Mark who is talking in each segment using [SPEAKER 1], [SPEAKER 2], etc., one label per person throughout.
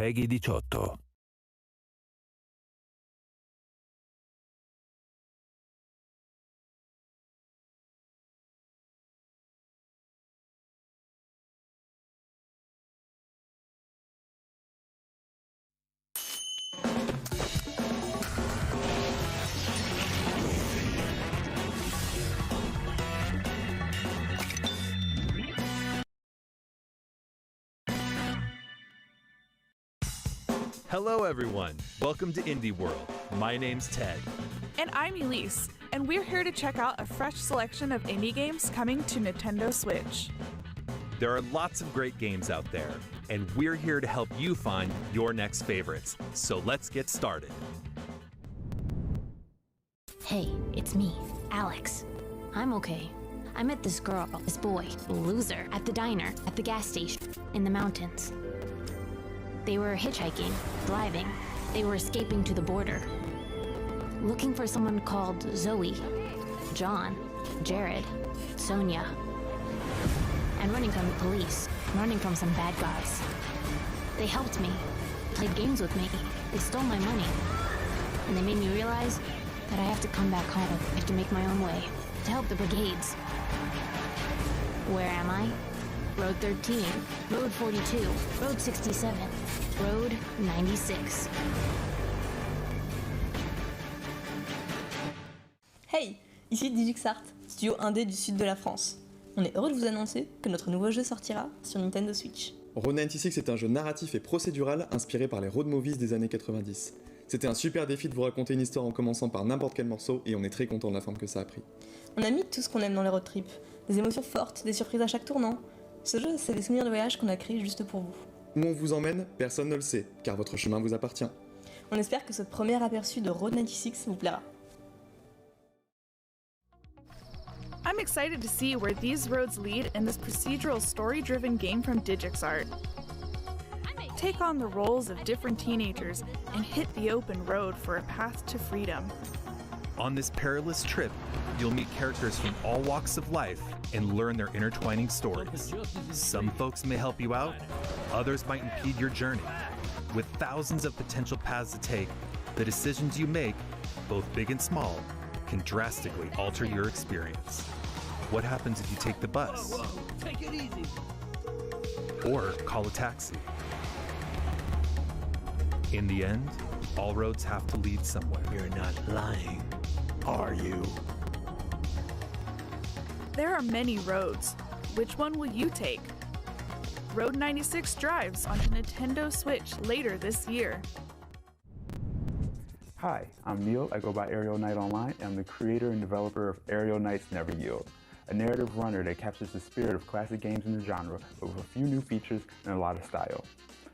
[SPEAKER 1] Peggy 18.
[SPEAKER 2] Hello everyone, welcome to Indie World. My name's Ted.
[SPEAKER 3] And I'm Elise, and we're here to check out a fresh selection of indie games coming to Nintendo Switch.
[SPEAKER 2] There are lots of great games out there, and we're here to help you find your next favorites. So let's get started.
[SPEAKER 4] Hey, it's me, Alex. I'm okay. I met this girl, this boy, loser, at the diner, at the gas station, in the mountains. They were hitchhiking, driving. They were escaping to the border. Looking for someone called Zoe, John, Jared, Sonia. And running from the police, running from some bad guys. They helped me, played games with me. They stole my money. And they made me realize that I have to come back home. I have to make my own way to help the brigades. Where am I? Road 13, Road 42, Road 67, Road 96.
[SPEAKER 5] Hey, ici Digixart, studio indé du sud de la France. On est heureux de vous annoncer que notre nouveau jeu sortira sur Nintendo Switch.
[SPEAKER 6] Road 96 est un jeu narratif et procédural inspiré par les road movies des années 90. C'était un super défi de vous raconter une histoire en commençant par n'importe quel morceau et on est très content de la forme que ça a pris.
[SPEAKER 5] On a mis tout ce qu'on aime dans les road trips, des émotions fortes, des surprises à chaque tournant. Ce jeu, c'est des souvenirs de voyage qu'on a créés juste pour vous.
[SPEAKER 6] Où on vous emmène, personne ne le sait, car votre chemin vous appartient.
[SPEAKER 5] On espère que ce premier aperçu de Road 96 vous plaira.
[SPEAKER 3] I'm excited to see where these roads lead in this procedural story-driven game from DigixArt. Take on the roles of different teenagers and hit the open road for a path to freedom.
[SPEAKER 2] On this perilous trip, you'll meet characters from all walks of life and learn their intertwining stories. Some folks may help you out, others might impede your journey. With thousands of potential paths to take, the decisions you make, both big and small, can drastically alter your experience. What happens if you take the bus?
[SPEAKER 1] Take it easy.
[SPEAKER 2] Or call a taxi? In the end, all roads have to lead somewhere.
[SPEAKER 1] You're not lying, are you?
[SPEAKER 3] There are many roads. Which one will you take? Road 96 drives onto Nintendo Switch later this year.
[SPEAKER 7] Hi, I'm Neil. I go by Aerial Knight Online, and I'm the creator and developer of Aerial Knights Never Yield, a narrative runner that captures the spirit of classic games in the genre, but with a few new features and a lot of style.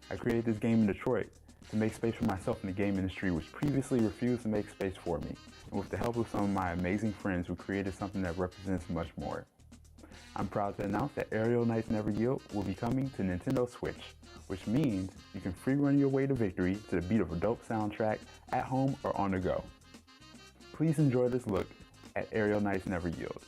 [SPEAKER 7] I created this game in Detroit to make space for myself in the game industry, which previously refused to make space for me, and with the help of some of my amazing friends who created something that represents much more. I'm proud to announce that Aerial Knights Never Yield will be coming to Nintendo Switch, which means you can free run your way to victory to the beat of a dope soundtrack at home or on the go. Please enjoy this look at Aerial Knights Never Yield.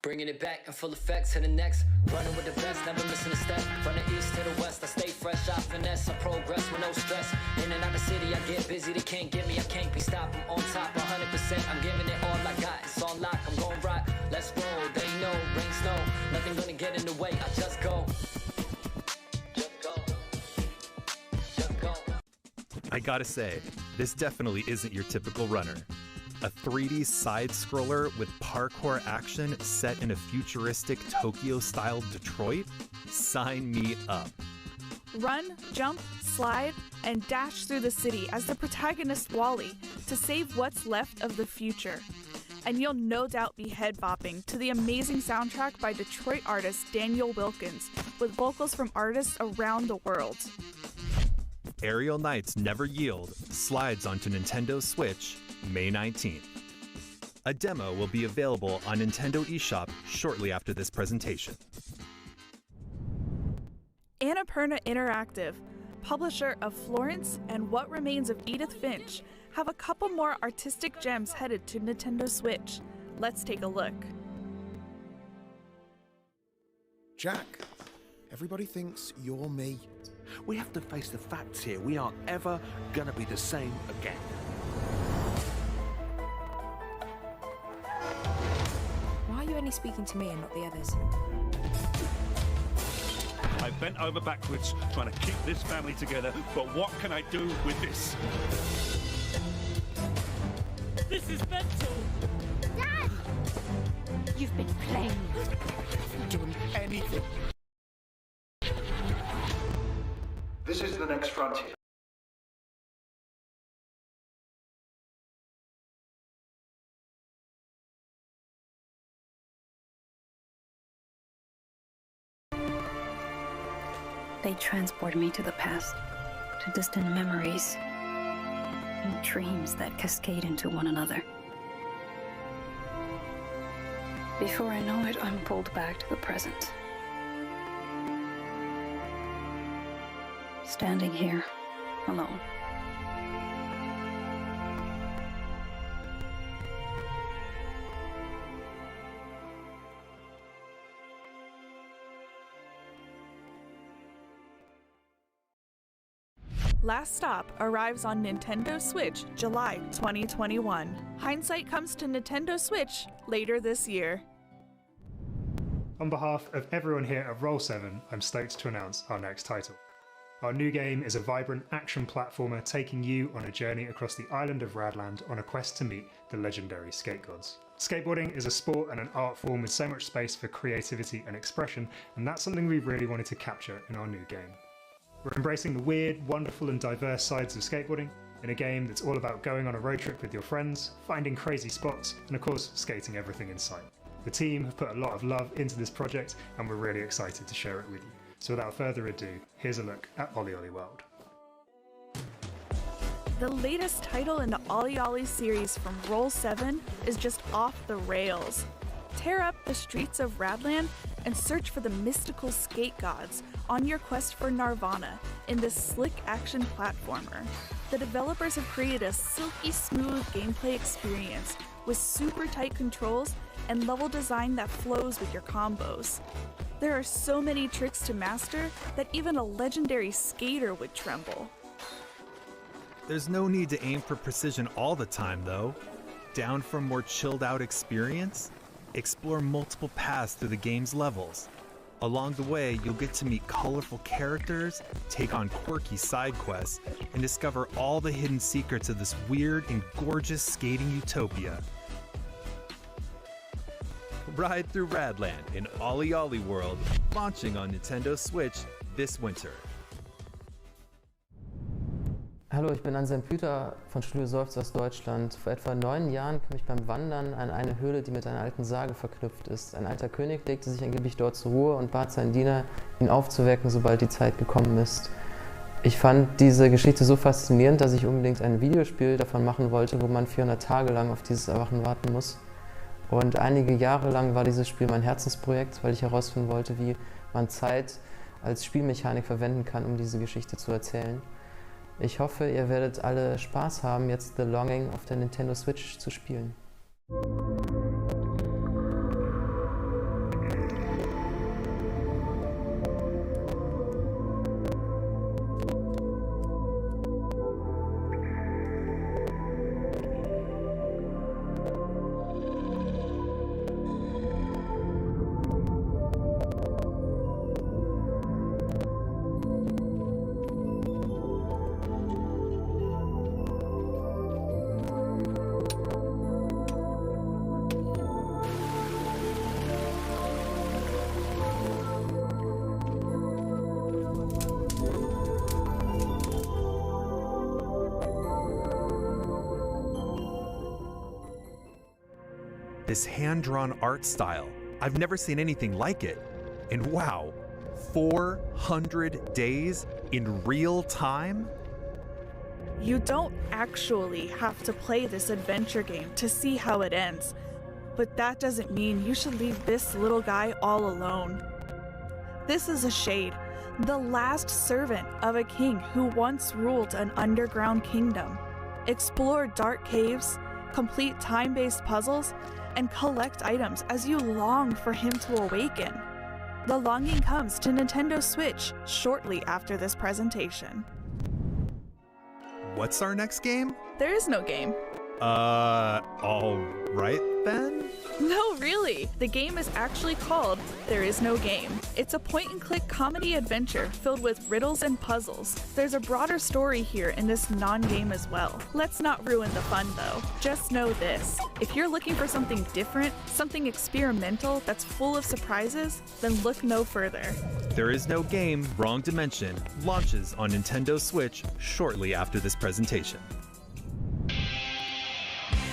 [SPEAKER 8] Bringing it back in full effect to the next. Running with the best, never missing a step. From the east to the west, I stay fresh, I finesse, I progress with no stress. In and out the city, I get busy, they can't get me, I can't be stopped. I'm on top, 100%, I'm giving it all I got. It's on lock, I'm gon' rock, let's roll. They know, rain, snow, nothing gonna get in the way, I just go. Just go. Just go.
[SPEAKER 2] I gotta say, this definitely isn't your typical runner. A 3D side-scroller with parkour action set in a futuristic Tokyo-style Detroit? Sign me up.
[SPEAKER 3] Run, jump, slide, and dash through the city as the protagonist Wally to save what's left of the future. and you'll no doubt be head-bopping to the amazing soundtrack by Detroit artist Daniel Wilkins, with vocals from artists around the world.
[SPEAKER 2] Aerial Knights Never Yield slides onto Nintendo Switch May 19th. A demo will be available on Nintendo eShop shortly after this presentation.
[SPEAKER 3] Annapurna Interactive, publisher of Florence and What Remains of Edith Finch, have a couple more artistic gems headed to Nintendo Switch. Let's take a look.
[SPEAKER 9] Jack, everybody thinks you're me.
[SPEAKER 1] We have to face the facts here. We aren't ever gonna be the same again.
[SPEAKER 10] Why are you only speaking to me and not the others?
[SPEAKER 11] I bent over backwards trying to keep this family together, but what can I do with this?
[SPEAKER 12] This is mental!
[SPEAKER 10] Dad! You've been playing.
[SPEAKER 9] I haven't done anything.
[SPEAKER 13] This is the next frontier.
[SPEAKER 14] They transport me to the past, to distant memories, and dreams that cascade into one another. Before I know it, I'm pulled back to the present. Standing here, alone.
[SPEAKER 3] Last Stop arrives on Nintendo Switch July 2021. Hindsight comes to Nintendo Switch later this year.
[SPEAKER 15] On behalf of everyone here at Roll7, I'm stoked to announce our next title. Our new game is a vibrant action platformer taking you on a journey across the island of Radland on a quest to meet the legendary skate gods. Skateboarding is a sport and an art form with so much space for creativity and expression, and that's something we really wanted to capture in our new game. We're embracing the weird, wonderful and diverse sides of skateboarding in a game that's all about going on a road trip with your friends, finding crazy spots, and of course, skating everything in sight. The team have put a lot of love into this project and we're really excited to share it with you. So without further ado, here's a look at Ollie Ollie World.
[SPEAKER 3] The latest title in the Ollie Ollie series from Roll7 is just off the rails. Tear up the streets of Radland and search for the mystical skate gods on your quest for Nirvana in this slick action platformer. The developers have created a silky smooth gameplay experience with super tight controls and level design that flows with your combos. There are so many tricks to master that even a legendary skater would tremble.
[SPEAKER 2] There's no need to aim for precision all the time, though. Down for a more chilled out experience? Explore multiple paths through the game's levels. Along the way, you'll get to meet colorful characters, take on quirky side quests, and discover all the hidden secrets of this weird and gorgeous skating utopia. Ride through Radland in Ollie Ollie World, launching on Nintendo Switch this winter.
[SPEAKER 16] Hallo, ich bin Anselm Plüter von Studio Seufz aus Deutschland. Vor etwa 9 Jahren kam ich beim Wandern an eine Höhle, die mit einer alten Sage verknüpft ist. Ein alter König legte sich angeblich dort zur Ruhe und bat seinen Diener, ihn aufzuwecken, sobald die Zeit gekommen ist. Ich fand diese Geschichte so faszinierend, dass ich unbedingt ein Videospiel davon machen wollte, wo man 400 Tage lang auf dieses Erwachen warten muss. Und einige Jahre lang war dieses Spiel mein Herzensprojekt, weil ich herausfinden wollte, wie man Zeit als Spielmechanik verwenden kann, um diese Geschichte zu erzählen. Ich hoffe, ihr werdet alle Spaß haben, jetzt The Longing auf der Nintendo Switch zu spielen.
[SPEAKER 2] this hand-drawn art style. I've never seen anything like it. And wow, 400 days in real time?
[SPEAKER 3] You don't actually have to play this adventure game to see how it ends, but that doesn't mean you should leave this little guy all alone. This is a shade, the last servant of a king who once ruled an underground kingdom. Explore dark caves, complete time-based puzzles, and collect items as you long for him to awaken. The longing comes to Nintendo Switch shortly after this presentation.
[SPEAKER 2] What's our next game?
[SPEAKER 3] There is no game.
[SPEAKER 2] All right then?
[SPEAKER 3] No, really. The game is actually called There Is No Game. It's a point-and-click comedy adventure filled with riddles and puzzles. There's a broader story here in this non-game as well. Let's not ruin the fun, though. Just know this. If you're looking for something different, something experimental that's full of surprises, then look no further.
[SPEAKER 2] There Is No Game, Wrong Dimension, launches on Nintendo Switch shortly after this presentation.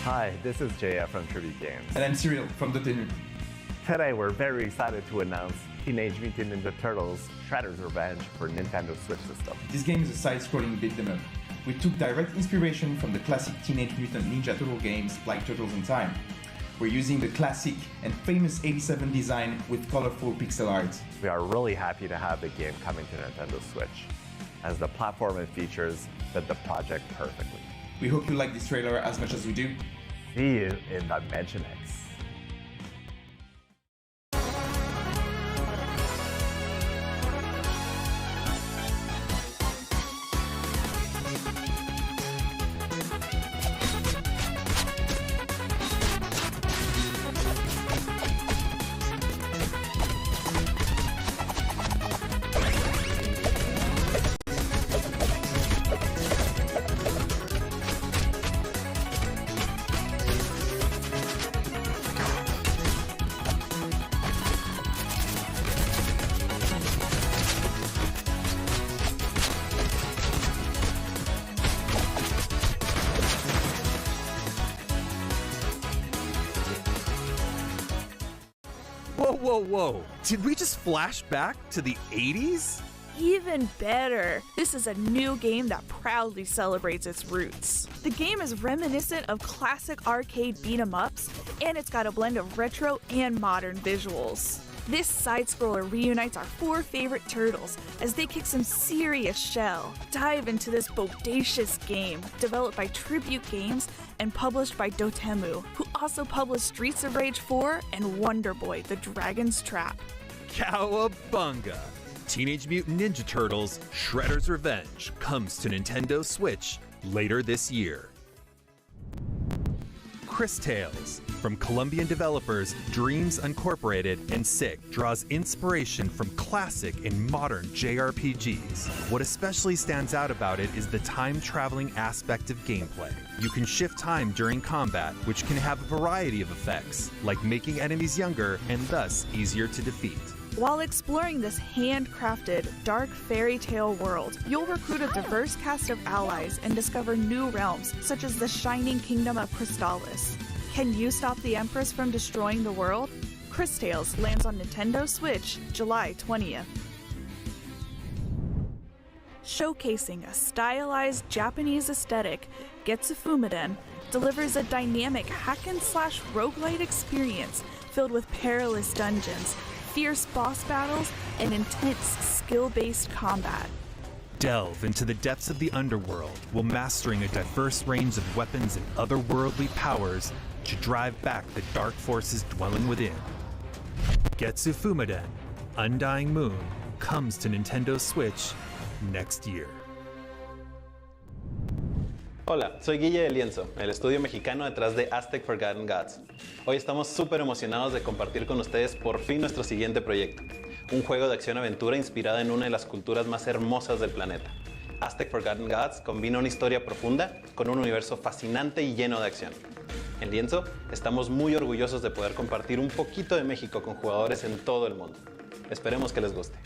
[SPEAKER 17] Hi, this is JF from Tribute Games.
[SPEAKER 18] And I'm Cyril from Dotemu.
[SPEAKER 17] Today we're very excited to announce Teenage Mutant Ninja Turtles Shredder's Revenge for Nintendo Switch system.
[SPEAKER 18] This game is a side-scrolling beat 'em up. We took direct inspiration from the classic Teenage Mutant Ninja Turtle games like Turtles in Time. We're using the classic and famous 87 design with colorful pixel art.
[SPEAKER 17] We are really happy to have the game coming to Nintendo Switch, as the platform and features fit the project perfectly.
[SPEAKER 18] We hope you like this trailer as much as we do.
[SPEAKER 17] See you in Dimension X.
[SPEAKER 2] Whoa. Did we just flash back to the 80s?
[SPEAKER 3] Even better! This is a new game that proudly celebrates its roots. The game is reminiscent of classic arcade beat-em-ups, and it's got a blend of retro and modern visuals. This side-scroller reunites our 4 favorite turtles as they kick some serious shell. Dive into this bodacious game, developed by Tribute Games and published by Dotemu, who also published Streets of Rage 4 and Wonder Boy: The Dragon's Trap.
[SPEAKER 2] Cowabunga! Teenage Mutant Ninja Turtles Shredder's Revenge comes to Nintendo Switch later this year. Chris Tales, from Colombian developers Dreams Incorporated and Sick, draws inspiration from classic and modern JRPGs. What especially stands out about it is the time-traveling aspect of gameplay. You can shift time during combat, which can have a variety of effects, like making enemies younger and thus easier to defeat.
[SPEAKER 3] While exploring this handcrafted, dark fairy tale world, you'll recruit a diverse cast of allies and discover new realms, such as the Shining Kingdom of Crystallis. Can you stop the Empress from destroying the world? Chris Tales lands on Nintendo Switch July 20th. Showcasing a stylized Japanese aesthetic, Getsu Fumaden delivers a dynamic hack-and-slash roguelite experience filled with perilous dungeons, fierce boss battles, and intense skill-based combat.
[SPEAKER 2] Delve into the depths of the underworld while mastering a diverse range of weapons and otherworldly powers to drive back the dark forces dwelling within. Getsu Fumaden, Undying Moon, comes to Nintendo Switch next year.
[SPEAKER 19] Hola, soy Guille de Lienzo, el estudio mexicano detrás de Aztec Forgotten Gods. Hoy estamos súper emocionados de compartir con ustedes por fin nuestro siguiente proyecto, un juego de acción-aventura inspirado en una de las culturas más hermosas del planeta. Aztec Forgotten Gods combina una historia profunda con un universo fascinante y lleno de acción. En Lienzo estamos muy orgullosos de poder compartir un poquito de México con jugadores en todo el mundo. Esperemos que les guste.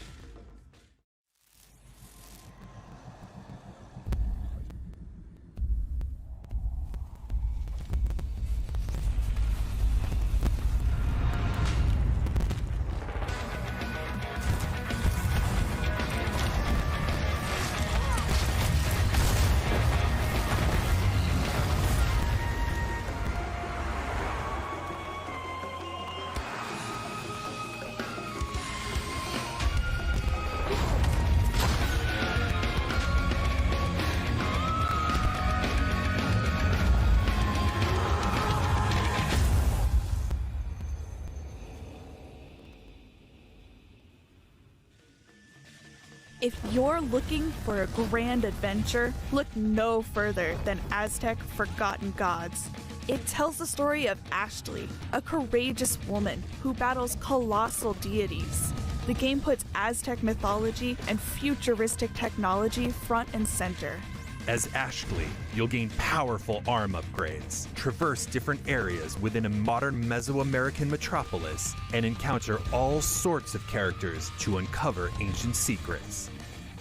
[SPEAKER 3] If you're looking for a grand adventure, look no further than Aztec Forgotten Gods. It tells the story of Ashley, a courageous woman who battles colossal deities. The game puts Aztec mythology and futuristic technology front and center.
[SPEAKER 2] As Ashley, you'll gain powerful arm upgrades, traverse different areas within a modern Mesoamerican metropolis, and encounter all sorts of characters to uncover ancient secrets.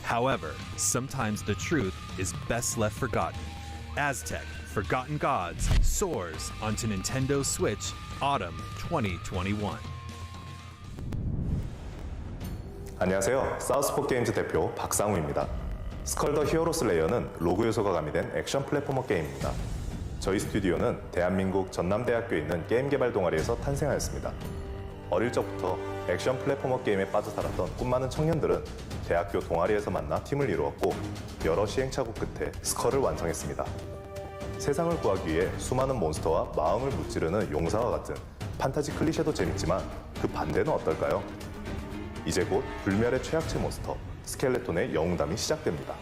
[SPEAKER 2] However, sometimes the truth is best left forgotten. Aztec Forgotten Gods soars onto Nintendo Switch autumn 2021.
[SPEAKER 20] 안녕하세요. 사우스포 게임즈 대표 박상우입니다. 스컬 더 히어로 슬레이어는 로그 요소가 가미된 액션 플랫포머 게임입니다. 저희 스튜디오는 대한민국 전남대학교에 있는 게임 개발 동아리에서 탄생하였습니다. 어릴 적부터 액션 플랫포머 게임에 빠져 살았던 꿈 많은 청년들은 대학교 동아리에서 만나 팀을 이루었고 여러 시행착오 끝에 스컬을 완성했습니다. 세상을 구하기 위해 수많은 몬스터와 마음을 무찌르는 용사와 같은 판타지 클리셰도 재밌지만 그 반대는 어떨까요? 이제 곧 불멸의 최악체 몬스터 스켈레톤의 영웅담이 시작됩니다.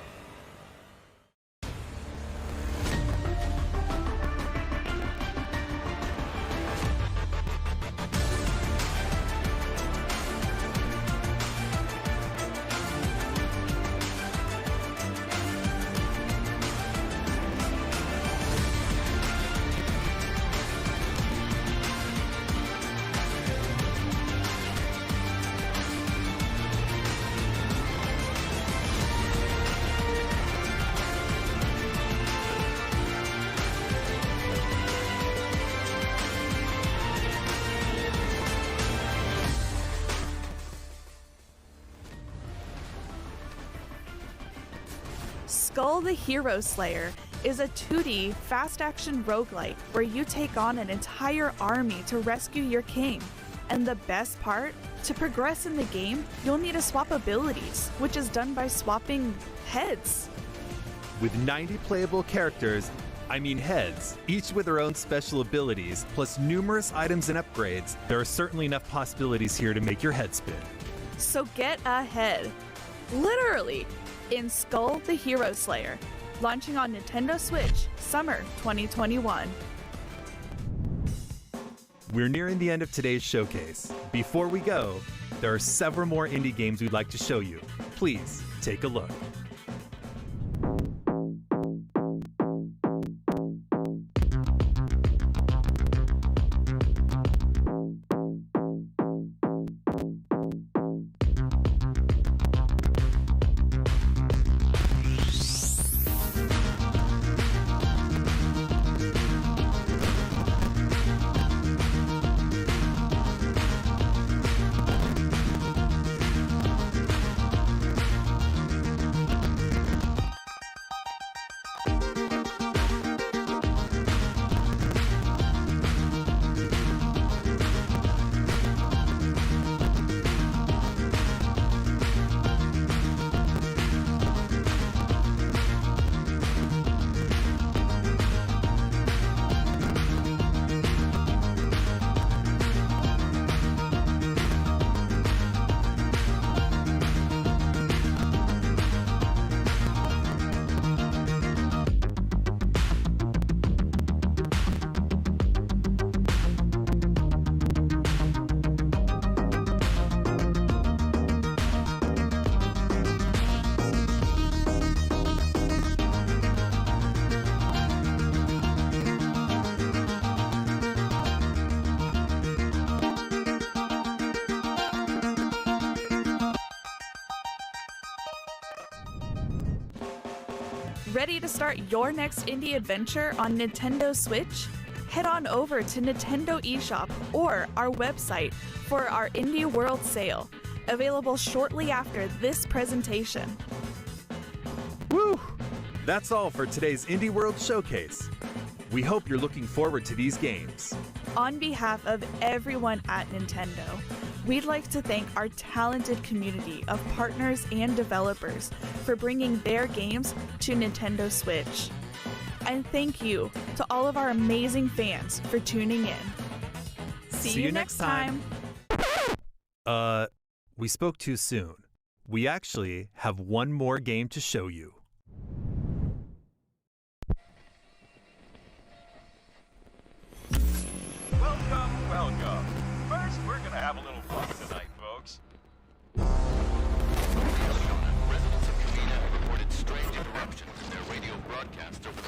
[SPEAKER 3] Skull the Hero Slayer is a 2D fast-action roguelite where you take on an entire army to rescue your king. And the best part? To progress in the game, you'll need to swap abilities, which is done by swapping heads.
[SPEAKER 2] With 90 playable characters, heads, each with their own special abilities, plus numerous items and upgrades, there are certainly enough possibilities here to make your head spin.
[SPEAKER 3] So get ahead. Literally. In Skull the Hero Slayer, launching on Nintendo Switch, summer 2021.
[SPEAKER 2] We're nearing the end of today's showcase. Before we go, there are several more indie games we'd like to show you. Please take a look.
[SPEAKER 3] Ready to start your next indie adventure on Nintendo Switch? Head on over to Nintendo eShop or our website for our Indie World sale, available shortly after this presentation.
[SPEAKER 2] Woo! That's all for today's Indie World Showcase. We hope you're looking forward to these games.
[SPEAKER 3] On behalf of everyone at Nintendo, we'd like to thank our talented community of partners and developers for bringing their games to Nintendo Switch. And thank you to all of our amazing fans for tuning in. See you next time.
[SPEAKER 2] We spoke too soon. we actually have one more game to show you.
[SPEAKER 21] Welcome, welcome. First, we're gonna have a little fun tonight, folks.
[SPEAKER 22] Residents of Kamina have reported strange interruptions in their radio broadcast over